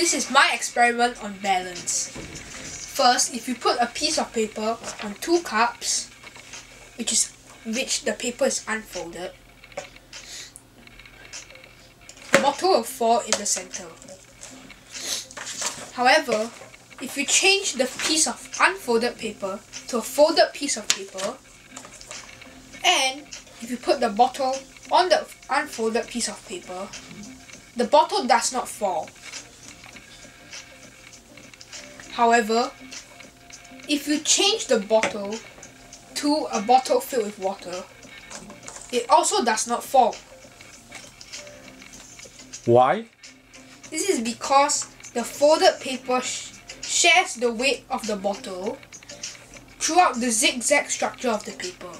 This is my experiment on balance. First, if you put a piece of paper on two cups, which the paper is unfolded, the bottle will fall in the center. However, if you change the piece of unfolded paper to a folded piece of paper, and if you put the bottle on the unfolded piece of paper, the bottle does not fall. However, if you change the bottle to a bottle filled with water, it also does not fall. Why? This is because the folded paper shares the weight of the bottle throughout the zigzag structure of the paper.